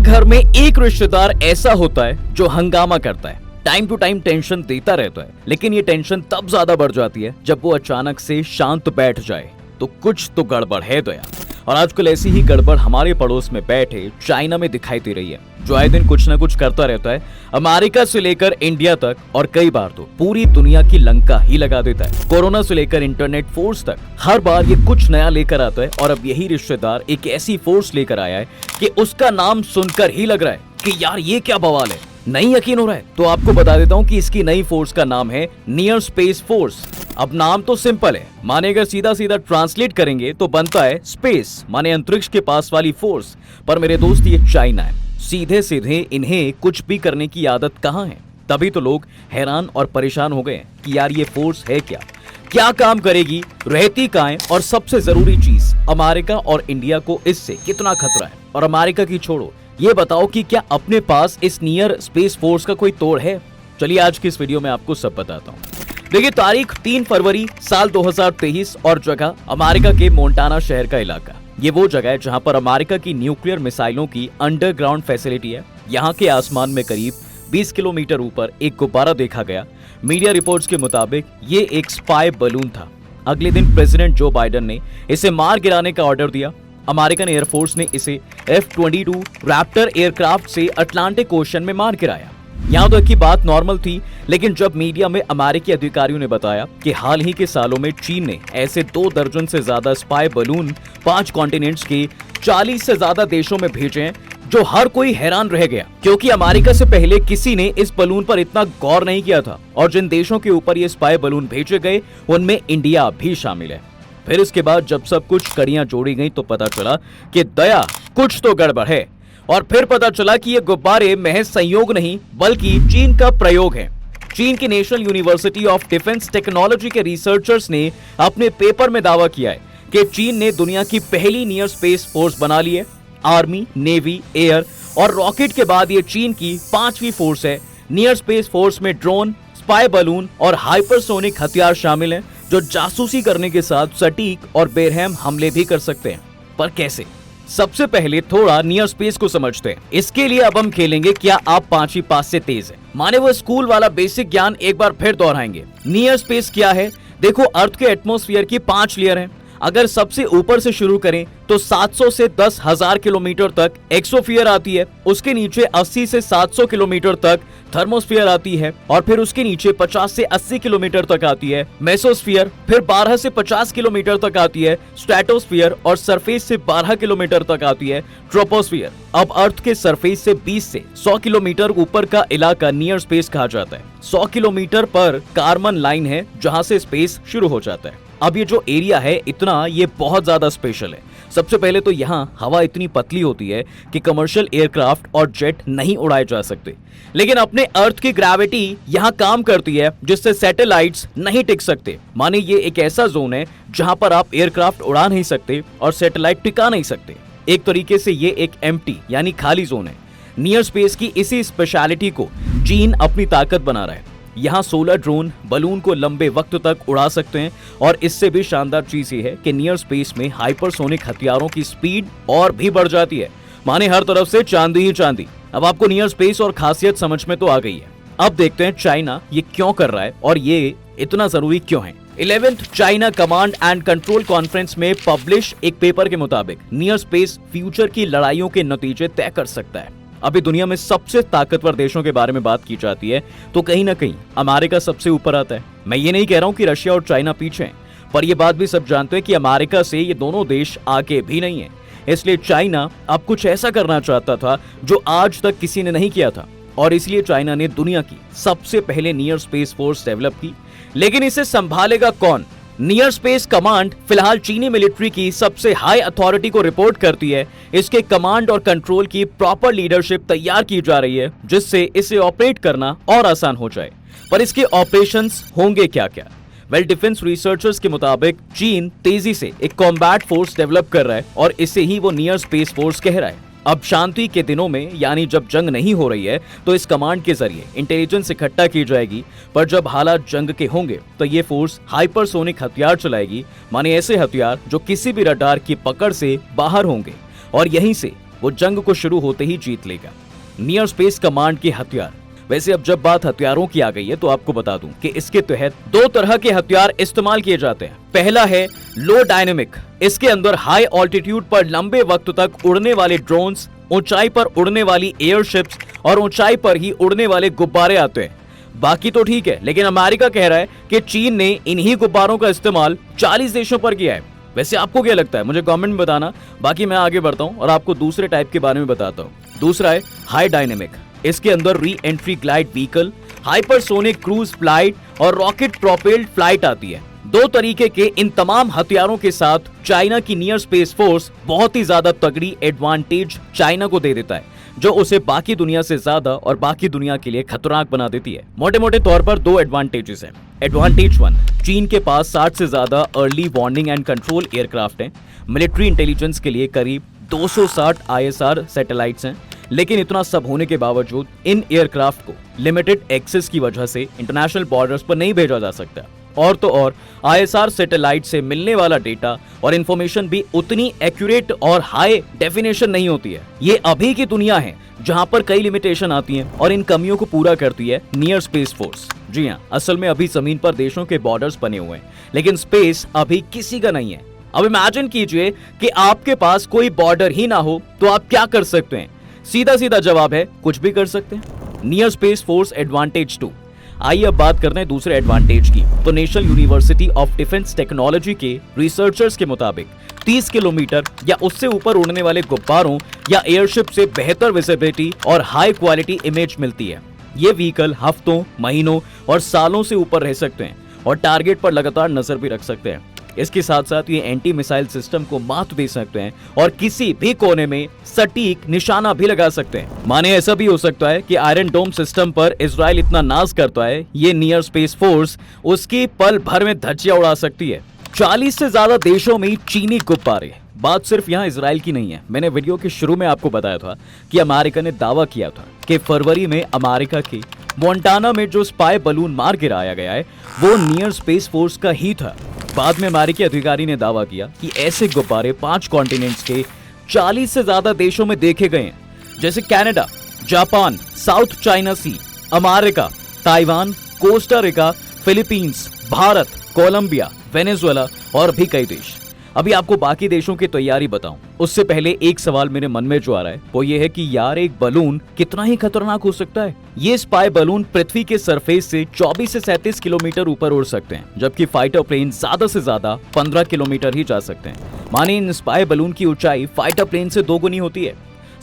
घर में एक रिश्तेदार ऐसा होता है जो हंगामा करता है, टाइम टू टाइम टेंशन देता रहता है, लेकिन ये टेंशन तब ज्यादा बढ़ जाती है जब वो अचानक से शांत बैठ जाए। तो कुछ तो गड़बड़ है दया। और आजकल ऐसी ही गड़बड़ हमारे पड़ोस में बैठे चाइना में दिखाई दे रही है, जो आए दिन कुछ ना कुछ करता रहता है, अमेरिका से लेकर इंडिया तक, और कई बार तो पूरी दुनिया की लंका ही लगा देता है। कोरोना से लेकर इंटरनेट फोर्स तक हर बार ये कुछ नया लेकर आता है, और अब यही रिश्तेदार एक ऐसी फोर्स लेकर आया है कि उसका नाम सुनकर ही लग रहा है कि यार ये क्या बवाल है। नहीं यकीन हो रहा है तो आपको बता देता हूँ कि इसकी नई फोर्स का नाम है नियर स्पेस फोर्स। अब नाम तो सिंपल है, माने अगर सीधा सीधा ट्रांसलेट करेंगे तो बनता है स्पेस माने अंतरिक्ष के पास वाली फोर्स। पर मेरे दोस्त ये चाइना है, सीधे सीधे इन्हें कुछ भी करने की आदत कहाँ है। तभी तो लोग हैरान और परेशान हो गए कि यार ये फोर्स है क्या काम करेगी, रहती कहाँ है, और सबसे जरूरी चीज अमेरिका और इंडिया को इससे कितना खतरा है। और अमेरिका की छोड़ो, ये बताओ कि क्या अपने पास इस नियर स्पेस फोर्स का कोई तोड़ है। चलिए आज की इस वीडियो में आपको सब बताता हूँ। देखिए तारीख 3 फरवरी साल 2023 और जगह अमेरिका के मोंटाना शहर का इलाका। ये वो जगह है जहां पर अमेरिका की न्यूक्लियर मिसाइलों की अंडरग्राउंड फैसिलिटी है। यहाँ के आसमान में करीब 20 किलोमीटर ऊपर एक गुब्बारा देखा गया। मीडिया रिपोर्ट्स के मुताबिक ये एक स्पाई बलून था। अगले दिन प्रेसिडेंट जो बाइडेन ने इसे मार गिराने का ऑर्डर दिया। अमेरिकन एयरफोर्स ने इसे F-22 रैप्टर एयरक्राफ्ट से अटलांटिक ओशन में मार गिराया। यहाँ तक की बात नॉर्मल थी, लेकिन जब मीडिया में अमेरिकी अधिकारियों ने बताया कि हाल ही के सालों में चीन ने ऐसे 2 दर्जन से ज्यादा स्पाई बलून 5 कॉन्टिनेंट्स के 40 से ज्यादा देशों में भेजे हैं, जो हर कोई हैरान रह गया, क्योंकि अमेरिका से पहले किसी ने इस बलून पर इतना गौर नहीं किया था। और जिन देशों के ऊपर ये स्पाई बलून भेजे गए उनमें इंडिया भी शामिल है। फिर इसके बाद जब सब कुछ कड़ियां जोड़ी गई तो पता चला कि दया कुछ तो गड़बड़ है। और फिर पता चला कि ये गुब्बारे महज संयोग नहीं बल्कि चीन का प्रयोग है। चीन की national university of defence technology के रिसर्चर्स ने अपने पेपर में दावा किया है कि चीन ने दुनिया की पहली नियर स्पेस फोर्स बना ली है। आर्मी, नेवी, एयर और रॉकेट के बाद ये चीन की 5वीं फोर्स है। नियर स्पेस फोर्स में ड्रोन, स्पाई बलून और हाइपरसोनिक हथियार शामिल हैं, जो जासूसी करने के साथ सटीक और बेरहम हमले भी कर सकते हैं। पर कैसे? सबसे पहले थोड़ा नियर स्पेस को समझते हैं। इसके लिए अब हम खेलेंगे क्या आप 5वीं पास से तेज है, माने वो स्कूल वाला बेसिक ज्ञान एक बार फिर दोहराएंगे। नियर स्पेस क्या है? देखो अर्थ के एटमॉस्फेयर की 5 लेयर हैं। अगर सबसे ऊपर से शुरू करें तो 700 से 10,000 किलोमीटर तक एक्सोस्फीयर आती है। उसके नीचे 80 से 700 किलोमीटर तक थर्मोस्फीयर आती है, और फिर उसके नीचे 50 से 80 किलोमीटर तक आती है मेसोस्फीयर। फिर 12 से 50 किलोमीटर तक आती है स्ट्रेटोस्फीयर, और सरफेस से 12 किलोमीटर तक आती है ट्रोपोस्फीयर। अब अर्थ के सरफेस से 20 से 100 किलोमीटर ऊपर का इलाका नियर स्पेस कहा जाता है। 100 किलोमीटर पर कार्बन लाइन है जहां से स्पेस शुरू हो जाता है। अब ये जो एरिया है इतना, ये बहुत ज्यादा स्पेशल है। सबसे पहले तो यहाँ हवा इतनी पतली होती है कि कमर्शियल एयरक्राफ्ट और जेट नहीं उड़ाए जा सकते, लेकिन अपने अर्थ की ग्रेविटी यहाँ काम करती है जिससे सैटेलाइट्स नहीं टिक सकते। माने ये एक ऐसा जोन है जहाँ पर आप एयरक्राफ्ट उड़ा नहीं सकते और सैटेलाइट टिका नहीं सकते। एक तरीके से ये एक एम्प्टी यानी खाली जोन है। नियर स्पेस की इसी स्पेशलिटी को चीन अपनी ताकत बना रहा है। यहाँ 16 ड्रोन बलून को लंबे वक्त तक उड़ा सकते हैं, और इससे भी शानदार चीज ये है कि नियर स्पेस में हाइपरसोनिक हथियारों की स्पीड और भी बढ़ जाती है। माने हर तरफ से चांदी ही चांदी। अब आपको नियर स्पेस और खासियत समझ में तो आ गई है। अब देखते हैं चाइना ये क्यों कर रहा है और ये इतना जरूरी क्यों है। 11th China command and control conference में पब्लिश एक पेपर के मुताबिक नियर स्पेस फ्यूचर की लड़ाइयों के नतीजे तय कर सकता है। अभी दुनिया में सबसे ताकतवर देशों के बारे में बात की जाती है तो कहीं ना कहीं अमेरिका सबसे ऊपर आता है। मैं ये नहीं कह रहा हूं कि रशिया और चाइना पीछे हैं, पर यह बात भी सब जानते हैं कि अमेरिका से ये दोनों देश आगे भी नहीं है। इसलिए चाइना अब कुछ ऐसा करना चाहता था जो आज तक किसी ने नहीं किया था, और इसलिए चाइना ने दुनिया की सबसे पहले नियर स्पेस फोर्स डेवलप की। लेकिन इसे संभालेगा कौन? नियर स्पेस कमांड फिलहाल चीनी मिलिट्री की सबसे हाई अथॉरिटी को रिपोर्ट करती है। इसके कमांड और कंट्रोल की प्रॉपर लीडरशिप तैयार की जा रही है, जिससे इसे ऑपरेट करना और आसान हो जाए। पर इसके ऑपरेशंस होंगे क्या क्या? वेल, डिफेंस रिसर्चर्स के मुताबिक चीन तेजी से एक कॉम्बैट फोर्स डेवलप कर रहा है, और इसे ही वो नियर स्पेस फोर्स कह रहा है। अब शांति के दिनों में, यानी जब जंग नहीं हो रही है, तो इस कमांड के जरिए इंटेलिजेंस इकट्ठा की जाएगी। पर जब हालात जंग के होंगे तो ये फोर्स हाइपरसोनिक हथियार चलाएगी, माने ऐसे हथियार जो किसी भी रडार की पकड़ से बाहर होंगे, और यहीं से वो जंग को शुरू होते ही जीत लेगा। नियर स्पेस कमांड के हथियार। वैसे अब जब बात हथियारों की आ गई है तो आपको बता दूं कि इसके तहत दो तरह के हथियार इस्तेमाल किए जाते हैं। पहला है लो डायनेमिक। इसके अंदर हाई ऑल्टीट्यूड पर लंबे वक्त तक उड़ने वाले ड्रोन्स, ऊंचाई पर उड़ने वाली एयरशिप्स और ऊंचाई पर ही उड़ने वाले गुब्बारे आते हैं। बाकी तो ठीक है, लेकिन अमेरिका कह रहा है कि चीन ने इन्हीं गुब्बारों का इस्तेमाल 40 देशों पर किया है। वैसे आपको क्या लगता है, मुझे कमेंट में बताना। बाकी मैं आगे बढ़ता हूं और आपको दूसरे टाइप के बारे में बताता हूं। दूसरा है हाई डायनेमिक। इसके अंदर re entry glide vehicle, hypersonic cruise flight और रॉकेट प्रोपेल्ड फ्लाइट आती है। दो तरीके के इन तमाम हथियारों के साथ चाइना की नियर स्पेस फोर्स बहुत ही ज्यादा तगड़ी एडवांटेज चाइना को दे देता है, जो उसे बाकी दुनिया से ज्यादा और बाकी दुनिया के लिए खतरनाक बना देती है। मोटे मोटे तौर पर दो एडवांटेजेस हैं। एडवांटेज 1, चीन के पास 60 से ज्यादा early warning and control aircraft हैं। मिलिट्री इंटेलिजेंस के लिए करीब 260 ISR सैटेलाइट्स हैं। लेकिन इतना सब होने के बावजूद इन एयरक्राफ्ट को लिमिटेड एक्सेस की वजह से इंटरनेशनल बॉर्डर्स पर नहीं भेजा जा सकता। और तो और ISR सैटेलाइट से मिलने वाला डेटा और इंफॉर्मेशन भी उतनी एक्यूरेट और हाई डेफिनेशन नहीं होती है। ये अभी की दुनिया है जहां पर कई लिमिटेशन आती हैं और इन कमियों को पूरा करती है नियर स्पेस फोर्स। जी हाँ, असल में अभी जमीन पर देशों के बॉर्डर्स बने हुए हैं, लेकिन स्पेस अभी किसी का नहीं है। अब इमेजिन कीजिए कि आपके पास कोई बॉर्डर ही ना हो तो आप क्या कर सकते हैं? सीधा सीधा जवाब है कुछ भी कर सकते हैं। Near space force advantage 2। आइए अब बात करते हैं दूसरे एडवांटेज की। तो national university of defence technology के रिसर्चर्स के मुताबिक 30 किलोमीटर या उससे ऊपर उड़ने वाले गुब्बारों या एयरशिप से बेहतर विजिबिलिटी और हाई क्वालिटी इमेज मिलती है। ये व्हीकल हफ्तों, महीनों और सालों से ऊपर रह सकते हैं और टारगेट पर लगातार नजर भी रख सकते हैं। इसके साथ साथ ये एंटी मिसाइल सिस्टम को मात दे सकते हैं और किसी भी कोने में सटीक निशाना भी लगा सकते हैं। माने ऐसा भी हो सकता है कि आयरन डोम सिस्टम पर इजराइल इतना नाज करता है, ये नियर स्पेस फोर्स उसकी पल भर में धज्जियां उड़ा सकती है। 40 से ज्यादा देशों में चीनी गुब्बारे। बात सिर्फ यहाँ इजराइल की नहीं है। मैंने वीडियो के शुरू में आपको बताया था कि अमेरिका ने दावा किया था कि फरवरी में अमेरिका के मोंटाना में जो स्पाई बलून मार गिराया गया है वो नियर स्पेस फोर्स का ही था। बाद में अमेरिकी अधिकारी ने दावा किया कि ऐसे गुब्बारे 5 कॉन्टिनेंट्स के 40 से ज्यादा देशों में देखे गए हैं, जैसे Canada, Japan, South China Sea, America, Taiwan, Costa Rica, Philippines, Bharat, Colombia, Venezuela और भी कई देश। अभी आपको बाकी देशों की तैयारी बताऊं उससे पहले एक सवाल मेरे मन में जो आ रहा है वो ये है कि यार एक बलून कितना ही खतरनाक हो सकता है। ये स्पाई बलून पृथ्वी के सरफेस से 24 से 37 किलोमीटर ऊपर उड़ सकते हैं, जबकि फाइटर प्लेन ज्यादा से ज्यादा 15 किलोमीटर ही जा सकते हैं। माने इन स्पाई बलून की ऊंचाई फाइटर प्लेन से 2 गुनी होती है।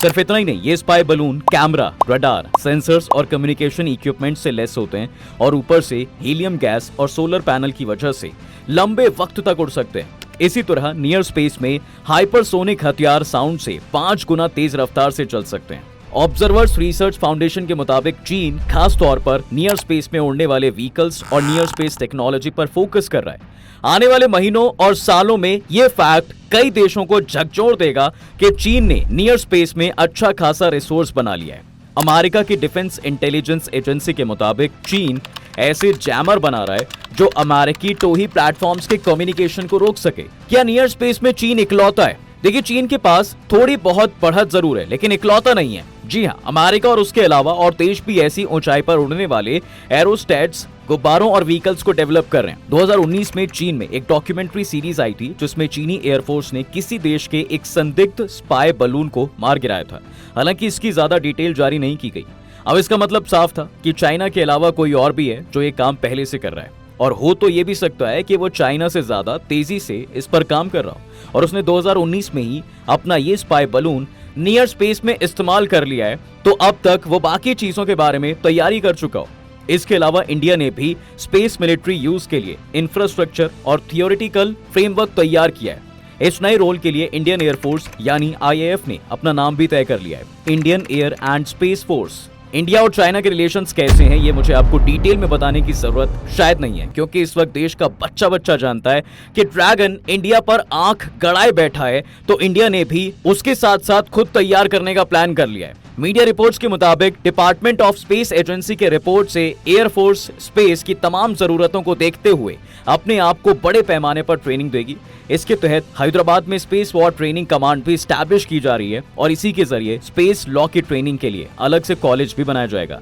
सिर्फ इतना ही नहीं, ये spy balloon camera, radar, sensors और कम्युनिकेशन इक्विपमेंट से लेस होते हैं और ऊपर से हीलियम गैस और सोलर पैनल की वजह से लंबे वक्त तक उड़ सकते हैं। इसी तरह नियर स्पेस में हाइपरसोनिक हथियार साउंड से 5 गुना तेज रफ्तार से चल सकते हैं। ऑब्जर्वर्स रिसर्च फाउंडेशन के मुताबिक चीन खास तौर पर नियर स्पेस में उड़ने वाले व्हीकल्स और नियर स्पेस टेक्नोलॉजी पर फोकस कर रहा है। आने वाले महीनों और सालों में ये फैक्ट कई देशों को झकझोर देगा कि चीन ने नियर स्पेस में अच्छा खासा रिसोर्स बना लिया है। अमेरिका की डिफेंस इंटेलिजेंस एजेंसी के मुताबिक चीन ऐसे जैमर बना रहा है जो अमेरिकी टोही प्लेटफॉर्म्स के कम्युनिकेशन को रोक सके। क्या नियर स्पेस में चीन इकलौता है? देखिए, चीन के पास थोड़ी बहुत बढ़त जरूर है, लेकिन इकलौता नहीं है। जी हाँ, अमेरिका और उसके अलावा और देश भी ऐसी ऊंचाई पर उड़ने वाले एरोस्टेट्स, गुब्बारों और व्हीकल्स को डेवलप कर रहे हैं। 2019 में चीन में एक डॉक्यूमेंट्री सीरीज आई थी जिसमें चीनी एयरफोर्स ने किसी देश के एक संदिग्ध स्पाई बलून को मार गिराया था। हालांकि इसकी ज्यादा डिटेल जारी नहीं की गई। अब इसका मतलब साफ था कि चाइना के अलावा कोई और भी है जो ये काम पहले से कर रहा है, और हो तो ये भी सकता है कि वो चाइना से ज्यादा तेजी से इस पर काम कर रहा हो और उसने 2019 में ही अपना ये स्पाई बलून नियर स्पेस में इस्तेमाल कर लिया है, तो अब तक वो बाकी चीजों के बारे में तैयारी कर चुका हो। इसके अलावा इंडिया ने भी स्पेस मिलिट्री यूज के लिए इंफ्रास्ट्रक्चर और थियोरिटिकल फ्रेमवर्क तैयार किया है। इस नए रोल के लिए इंडियन एयरफोर्स यानी IAF ने अपना नाम भी तय कर लिया है, Indian air and space force. India और चाइना के रिलेशंस कैसे हैं ये मुझे आपको डिटेल में बताने की जरूरत शायद नहीं है, क्योंकि इस वक्त देश का बच्चा बच्चा जानता है कि ड्रैगन इंडिया पर आंख गड़ाए बैठा है, तो इंडिया ने भी उसके साथ साथ खुद तैयार करने का प्लान कर लिया है। मीडिया रिपोर्ट्स के मुताबिक डिपार्टमेंट ऑफ स्पेस एजेंसी के रिपोर्ट से एयरफोर्स स्पेस की तमाम जरूरतों को देखते हुए अपने आप को बड़े पैमाने पर ट्रेनिंग देगी। इसके तहत हैदराबाद में स्पेस वॉर ट्रेनिंग कमांड भी स्टैब्लिश की जा रही है और इसी के जरिए स्पेस लॉ की ट्रेनिंग के लिए अलग से कॉलेज भी बनाया जाएगा।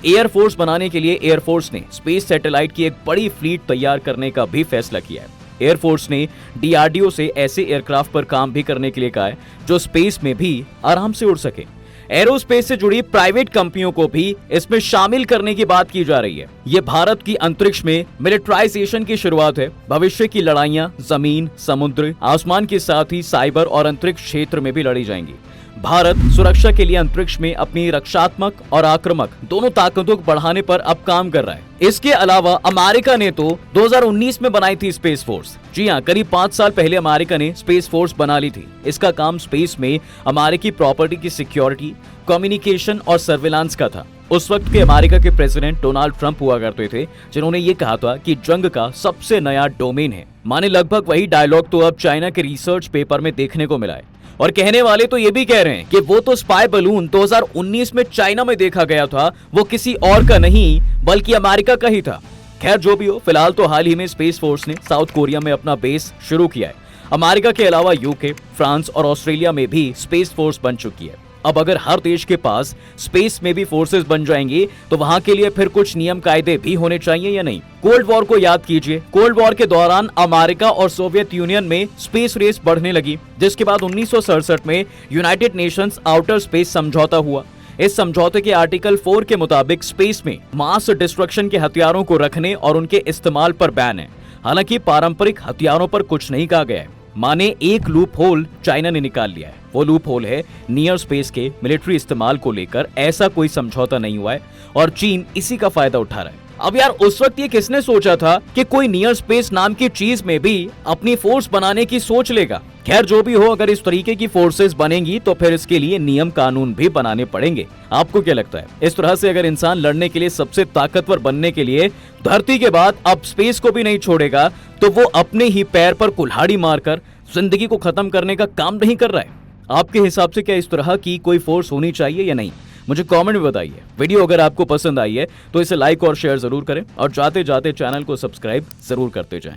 एयरफोर्स बनाने के लिए एयरफोर्स ने स्पेस सैटेलाइट की एक बड़ी फ्लीट तैयार करने का भी फैसला किया है। एयरफोर्स ने डीआरडीओ से ऐसे एयरक्राफ्ट पर काम भी करने के लिए कहा है जो स्पेस में भी आराम से उड़ सके। एरोस्पेस से जुड़ी प्राइवेट कंपनियों को भी इसमें शामिल करने की बात की जा रही है। ये भारत की अंतरिक्ष में मिलिट्राइजेशन की शुरुआत है। भविष्य की लड़ाइयां जमीन, समुद्र, आसमान के साथ ही साइबर और अंतरिक्ष क्षेत्र में भी लड़ी जाएंगी। भारत सुरक्षा के लिए अंतरिक्ष में अपनी रक्षात्मक और आक्रामक दोनों ताकतों को बढ़ाने पर अब काम कर रहा है। इसके अलावा अमेरिका ने तो 2019 में बनाई थी स्पेस फोर्स। जी हाँ, करीब 5 साल पहले अमेरिका ने स्पेस फोर्स बना ली थी। इसका काम स्पेस में अमेरिकी प्रॉपर्टी की सिक्योरिटी, कम्युनिकेशन और सर्विलांस का था। उस वक्त के अमेरिका के प्रेसिडेंट डोनाल्ड ट्रंप हुआ करते थे, जिन्होंने ये कहा था कि जंग का सबसे नया डोमेन है। माने लगभग वही डायलॉग तो अब चाइना के रिसर्च पेपर में देखने को मिला है। और कहने वाले तो ये भी कह रहे हैं कि वो तो स्पाई बलून 2019 में चाइना में देखा गया था, वो किसी और का नहीं बल्कि अमेरिका का ही था। खैर जो भी हो, फिलहाल तो हाल ही में स्पेस फोर्स ने साउथ कोरिया में अपना बेस शुरू किया है। अमेरिका के अलावा यूके, फ्रांस और ऑस्ट्रेलिया में भी स्पेस फोर्स बन चुकी है। अब अगर हर देश के पास स्पेस में भी फोर्सेस बन जाएंगी तो वहां के लिए फिर कुछ नियम कायदे भी होने चाहिए या नहीं। कोल्ड वॉर को याद कीजिए। कोल्ड वॉर के दौरान अमेरिका और सोवियत यूनियन में स्पेस रेस बढ़ने लगी, जिसके बाद 1967 में यूनाइटेड नेशंस आउटर स्पेस समझौता हुआ। इस समझौते के आर्टिकल 4 के मुताबिक स्पेस में मास डिस्ट्रक्शन के हथियारों को रखने और उनके इस्तेमाल पर बैन है। हालांकि पारंपरिक हथियारों पर कुछ नहीं कहा गया है। माने एक लूप होल चाइना ने निकाल लिया है। वो लूप होल है नियर स्पेस के मिलिट्री इस्तेमाल को लेकर ऐसा कोई समझौता नहीं हुआ है और चीन इसी का फायदा उठा रहा है। अब यार, उस वक्त ये किसने सोचा था कि कोई नियर स्पेस नाम की चीज में भी अपनी फोर्स बनाने की सोच लेगा। खैर जो भी हो, अगर इस तरीके की फोर्सेस बनेंगी तो फिर इसके लिए नियम कानून भी बनाने पड़ेंगे। आपको क्या लगता है? इस तरह से अगर इंसान लड़ने के लिए सबसे ताकतवर बनने के लिए धरती के बाद अब स्पेस को भी नहीं छोड़ेगा तो वो अपने ही पैर पर कुल्हाड़ी मारकर जिंदगी को खत्म करने का काम नहीं कर रहा है। आपके हिसाब से क्या इस तरह की कोई फोर्स होनी चाहिए या नहीं? मुझे कमेंट में बताइए। वीडियो अगर आपको पसंद आई है तो इसे लाइक और शेयर जरूर करें और जाते जाते चैनल को सब्सक्राइब जरूर करते जाएं।